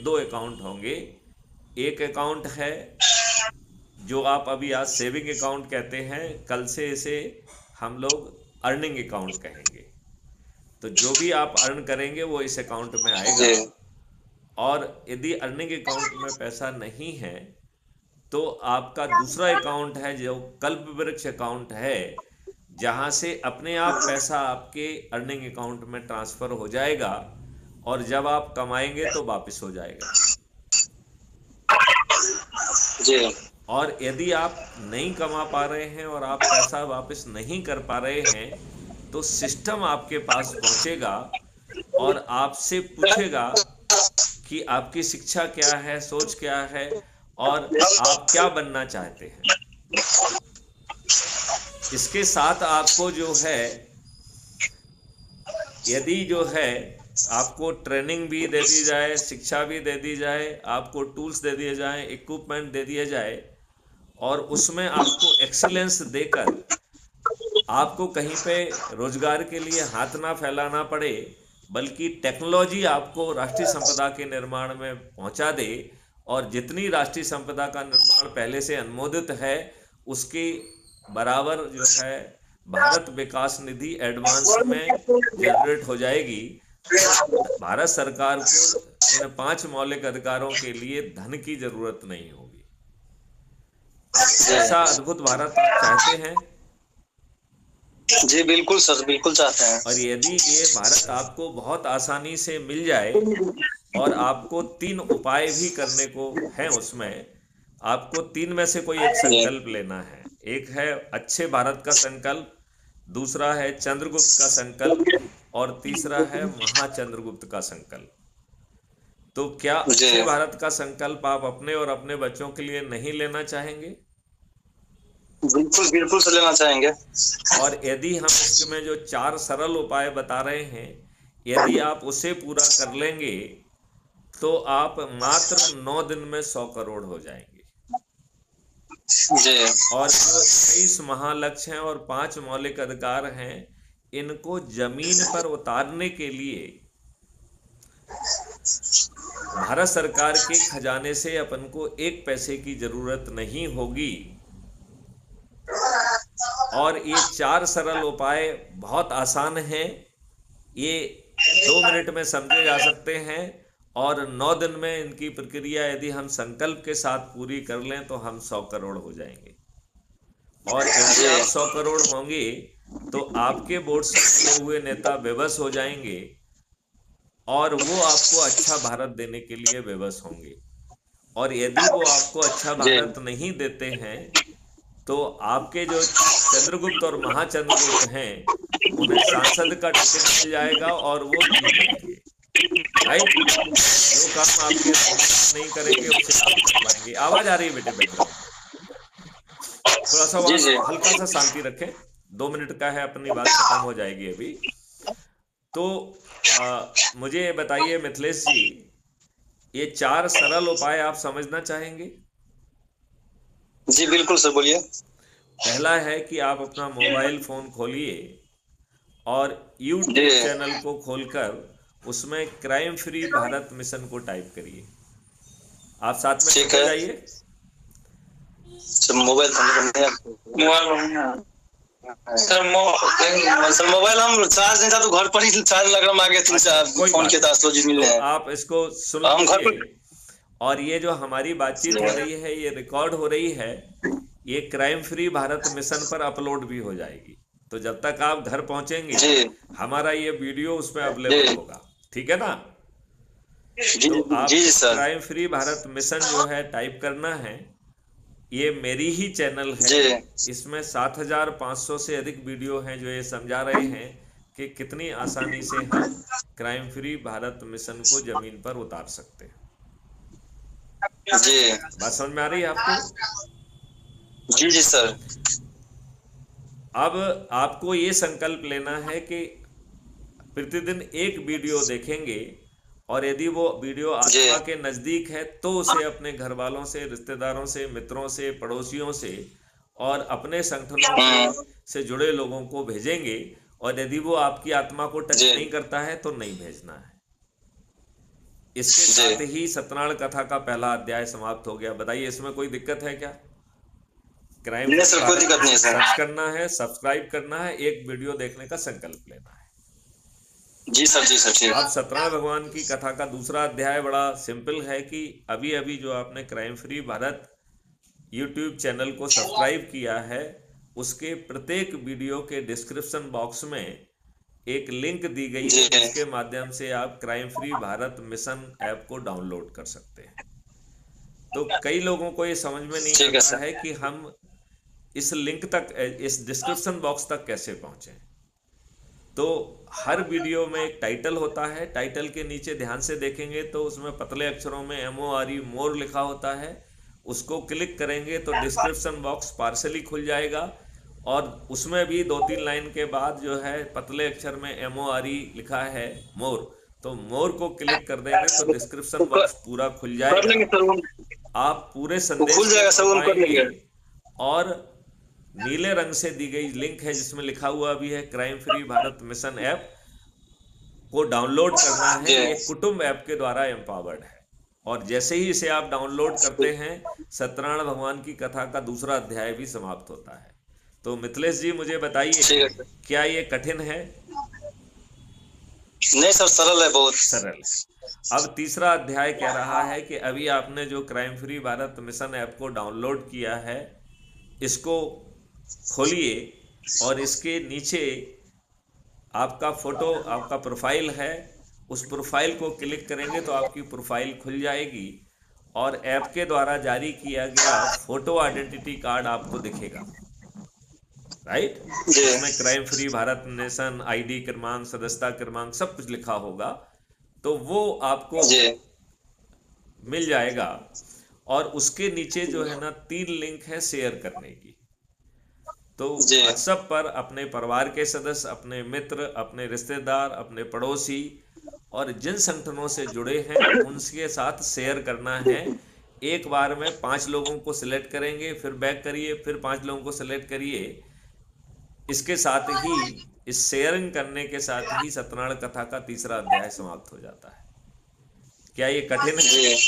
दो अकाउंट होंगे। एक अकाउंट है जो आप अभी आज सेविंग अकाउंट कहते हैं, कल से इसे हम लोग अर्निंग अकाउंट कहेंगे। तो जो भी आप अर्न करेंगे वो इस अकाउंट में आएगा। जी और यदि अर्निंग अकाउंट में पैसा नहीं है तो आपका दूसरा अकाउंट है जो कल्प वृक्ष अकाउंट है, जहां से अपने आप पैसा आपके अर्निंग अकाउंट में ट्रांसफर हो जाएगा और जब आप कमाएंगे तो वापस हो जाएगा। जी और यदि आप नहीं कमा पा रहे हैं और आप पैसा वापस नहीं कर पा रहे हैं तो सिस्टम आपके पास पहुंचेगा और आपसे पूछेगा कि आपकी शिक्षा क्या है, सोच क्या है और आप क्या बनना चाहते हैं। इसके साथ आपको जो है, यदि जो है आपको ट्रेनिंग भी दे दी जाए, शिक्षा भी दे दी जाए, आपको टूल्स दे दिए जाए, इक्विपमेंट दे दिए जाए और उसमें आपको एक्सीलेंस देकर आपको कहीं पे रोजगार के लिए हाथ ना फैलाना पड़े, बल्कि टेक्नोलॉजी आपको राष्ट्रीय संपदा के निर्माण में पहुंचा दे और जितनी राष्ट्रीय संपदा का निर्माण पहले से अनुमोदित है उसके बराबर जो है भारत विकास निधि एडवांस में जनरेट हो जाएगी। तो भारत सरकार को इन 5 मौलिक अधिकारों के लिए धन की जरूरत नहीं होगी। ऐसा अद्भुत भारत आप चाहते हैं? जी बिल्कुल सर, बिल्कुल चाहते हैं। और यदि ये भारत आपको बहुत आसानी से मिल जाए और आपको 3 उपाय भी करने को हैं, उसमें आपको 3 में से कोई एक संकल्प लेना है। एक है अच्छे भारत का संकल्प, दूसरा है चंद्रगुप्त का संकल्प और तीसरा है महाचंद्रगुप्त का संकल्प। तो क्या अच्छे भारत का संकल्प आप अपने और अपने बच्चों के लिए नहीं लेना चाहेंगे? बिल्कुल बिल्कुल से लेना चाहेंगे। और यदि हम इसमें जो 4 सरल उपाय बता रहे हैं, यदि आप उसे पूरा कर लेंगे तो आप मात्र 9 दिन में 100 करोड़ हो जाएंगे। जी। और जो 23 महालक्ष्य हैं और 5 मौलिक अधिकार हैं, इनको जमीन पर उतारने के लिए भारत सरकार के खजाने से अपन को 1 पैसे की जरूरत नहीं होगी। और ये 4 सरल उपाय बहुत आसान हैं, ये 2 मिनट में समझे जा सकते हैं और 9 दिन में इनकी प्रक्रिया यदि हम संकल्प के साथ पूरी कर लें तो हम 100 करोड़ हो जाएंगे। और यदि आप 100 करोड़ होंगे तो आपके वोट से चुने हुए नेता बेबस हो जाएंगे और वो आपको अच्छा भारत देने के लिए बेबस होंगे। और यदि वो आपको अच्छा भारत नहीं देते हैं तो आपके जो चंद्रगुप्त और महाचंद्रगुप्त हैं उन्हें सांसद का टिकट मिल जाएगा और वो जीत जाएंगे। राइट? जो काम आपके नहीं करेंगे उसे आप कर पाएंगे। आवाज आ रही है बेटे बैकग्राउंड में? थोड़ा सा वहां हल्का सा शांति रखें। 2 मिनट का है, अपनी बात खत्म हो जाएगी अभी। तो मुझे बताइए मिथिलेश जी, ये 4 सरल उपाय आप समझना चाहेंगे? जी बिल्कुल सर, बोलिए। पहला है कि आप अपना मोबाइल फोन खोलिए और यूट्यूब चैनल को खोलकर उसमें क्राइम फ्री भारत मिशन को टाइप करिए। आप साथ में चल जाइए। मोबाइल मोबाइल हम चार्ज नहीं था तो घर पर ही चार्ज लगा आ गए थे। फोन के पास तो जी मिले हैं। आप इसको सुन लीजिए। और ये जो हमारी बातचीत हो रही है ये रिकॉर्ड हो रही है, ये क्राइम फ्री भारत मिशन पर अपलोड भी हो जाएगी। तो जब तक आप घर पहुंचेंगे हमारा ये वीडियो उसमें अवेलेबल होगा। ठीक है ना? तो आप क्राइम फ्री भारत मिशन जो है टाइप करना है। ये मेरी ही चैनल है, इसमें 7500 से अधिक वीडियो हैं जो ये समझा रहे हैं कि कितनी आसानी से हम क्राइम फ्री भारत मिशन को जमीन पर उतार सकते हैं। जी बात समझ में आ रही है आपको? जी जी सर। अब आपको ये संकल्प लेना है कि प्रतिदिन एक वीडियो देखेंगे और यदि वो वीडियो आत्मा के नजदीक है तो उसे अपने घर वालों से, रिश्तेदारों से, मित्रों से, पड़ोसियों से और अपने संगठनों से जुड़े लोगों को भेजेंगे। और यदि वो आपकी आत्मा को टच नहीं करता है तो नहीं भेजना है। इसके साथ ही सत्यनारायण कथा का पहला अध्याय समाप्त हो गया। बताइए इसमें कोई दिक्कत है क्या? क्राइम नहीं सर, कोई दिक्कत नहीं है सर। सर्च करना है, सब्सक्राइब करना है, एक वीडियो देखने का संकल्प लेना है। जी सर, जी सर, ठीक। अब सत्यनारायण भगवान की कथा का दूसरा अध्याय बड़ा सिंपल है कि अभी अभी जो आपने crime free Bharat YouTube channel को सब्सक्राइब किया है, उसके प्रत्येक वीडियो के डिस्क्रिप्शन बॉक्स में एक लिंक दी गई है जिसके माध्यम से आप crime free Bharat mission app को डाउनलोड कर सकते हैं। तो कई लोगों को ये समझ में नहीं आता है कि हम इस लिंक तक, इस डिस्क्रिप्शन बॉक्स तक कैसे पहुंचे। तो हर वीडियो में एक टाइटल होता है, टाइटल के नीचे ध्यान से देखेंगे तो उसमें पतले अक्षरों में MORE मोर लिखा होता है। उसको क्लिक करेंगे तो डिस्क्रिप्शन बॉक्स पार्सली खुल जाएगा और उसमें भी 2-3 लाइन के बाद जो है पतले अक्षर में MORE लिखा है मोर, तो मोर को क्लिक कर देंगे तो डिस्क्रिप्शन बॉक्स पूरा खुल जाएगा। आप पूरे संदेश खुल जाएगा सर, हम कर लेंगे। और नीले रंग से दी गई लिंक है जिसमें लिखा हुआ भी है crime free Bharat mission app को डाउनलोड करना है। ये कुटुंब ऐप के द्वारा एम्पावर्ड है और जैसे ही इसे आप डाउनलोड करते हैं सत्यनारायण भगवान की कथा का दूसरा अध्याय भी समाप्त होता है। तो मिथिलेश जी मुझे बताइए, क्या ये कठिन है? नहीं सर, सरल है, बहुत सरल है। अब तीसरा अध्याय कह रहा है कि अभी आपने जो crime free Bharat mission app को डाउनलोड किया है, इसको खोलिए और इसके नीचे आपका फोटो, आपका प्रोफाइल है, उस प्रोफाइल को क्लिक करेंगे तो आपकी प्रोफाइल खुल जाएगी और ऐप के द्वारा जारी किया गया फोटो आइडेंटिटी कार्ड आपको दिखेगा, राइट? इसमें crime free Bharat nation ID क्रमांक, सदस्यता क्रमांक सब कुछ लिखा होगा, तो वो आपको मिल जाएगा। और उसके नीचे जो है ना 3 लिंक है शेयर करने की। तो व्हाट्सएप पर अपने परिवार के सदस्य, अपने मित्र, अपने रिश्तेदार, अपने पड़ोसी और जिन संगठनों से जुड़े हैं उनके साथ शेयर करना है। एक बार में 5 लोगों को सिलेक्ट करेंगे, फिर बैक करिए, फिर 5 लोगों को सिलेक्ट करिए। इसके साथ ही, इस शेयरिंग करने के साथ ही सत्यनारायण कथा का तीसरा अध्याय समाप्त हो जाता है। क्या ये कठिन है?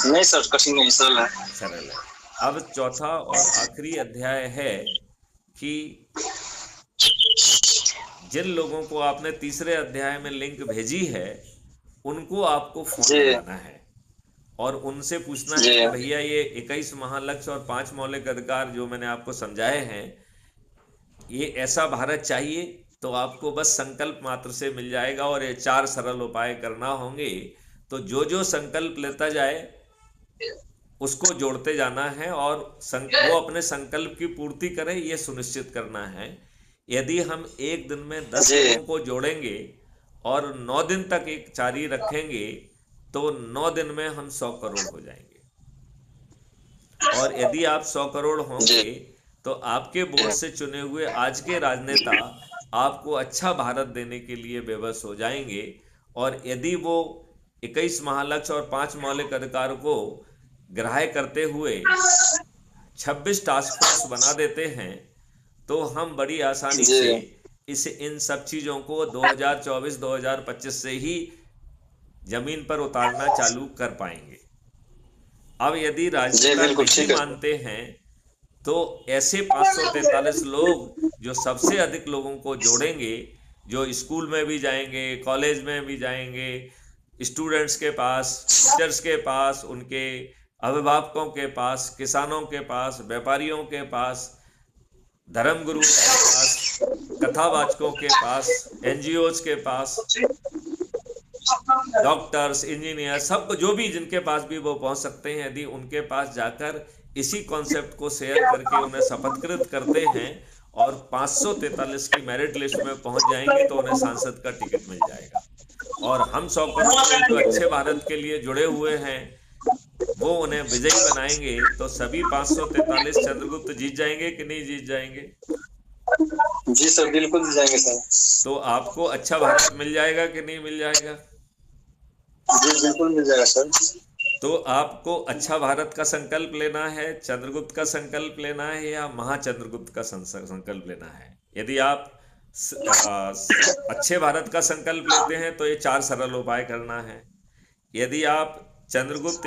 नहीं सर, कठिन नहीं, सरल है। सरल है। अब चौथा और आखिरी अध्याय है कि जिन लोगों को आपने तीसरे अध्याय में लिंक भेजी है उनको आपको फोन लगाना है और उनसे पूछना है कि भैया ये 21 महालक्ष्य और 5 मौलिक अधिकार जो मैंने आपको समझाए हैं, ये ऐसा भारत चाहिए। तो आपको बस संकल्प मात्र से मिल जाएगा और ये 4 सरल उपाय करना होंगे। तो जो जो संकल्प लेता जाए उसको जोड़ते जाना है और वो अपने संकल्प की पूर्ति करे, ये सुनिश्चित करना है। यदि हम एक दिन में 10 लोगों को जोड़ेंगे और 9 दिन तक एक जारी रखेंगे तो 9 दिन में हम 100 करोड़ हो जाएंगे। और यदि आप 100 करोड़ होंगे तो आपके वोट से चुने हुए आज के राजनेता आपको अच्छा भारत देने के लिए बेबस हो जाएंगे। और यदि वो 21 महालक्ष्य और 5 मौलिक अधिकार को ग्राह्य करते हुए 26 टास्क फोर्स बना देते हैं तो हम बड़ी आसानी से इन सब चीजों को 2024-2025 से ही जमीन पर उतारना चालू कर पाएंगे। अब यदि राजनेता नहीं मानते हैं तो ऐसे 543 लोग जो सबसे अधिक लोगों को जोड़ेंगे, जो स्कूल में भी जाएंगे, कॉलेज में भी जाएंगे, स्टूडेंट्स के पास, टीचर्स के पास, उनके अभिभावकों के पास, किसानों के पास, व्यापारियों के पास, धर्मगुरुओं के पास, कथावाचकों के पास, NGOs के पास, डॉक्टर्स, इंजीनियर, सबको जो भी जिनके पास भी वो पहुंच सकते हैं। यदि उनके पास जाकर इसी कॉन्सेप्ट को शेयर करके उन्हें शपथकृत करते हैं और 543 की मेरिट लिस्ट में पहुंच जाएंगे तो उन्हें सांसद का टिकट मिल जाएगा। और हम 100 करोड़ जो अच्छे भारत के लिए जुड़े हुए हैं वो उन्हें विजयी बनाएंगे। तो सभी 543 चंद्रगुप्त जीत जाएंगे कि नहीं जीत जाएंगे? जी सर, बिल्कुल जीत जाएंगे सर। तो आपको अच्छा भारत मिल जाएगा कि नहीं मिल जाएगा? जी बिल्कुल मिल जाएगा सर। तो आपको अच्छा भारत का संकल्प लेना है, चंद्रगुप्त का संकल्प लेना है या महाचंद्रगुप्त का संकल्प लेना है? यदि आप अच्छे भारत का संकल्प लेते हैं तो ये 4 सरल उपाय करना है। यदि आप चंद्रगुप्त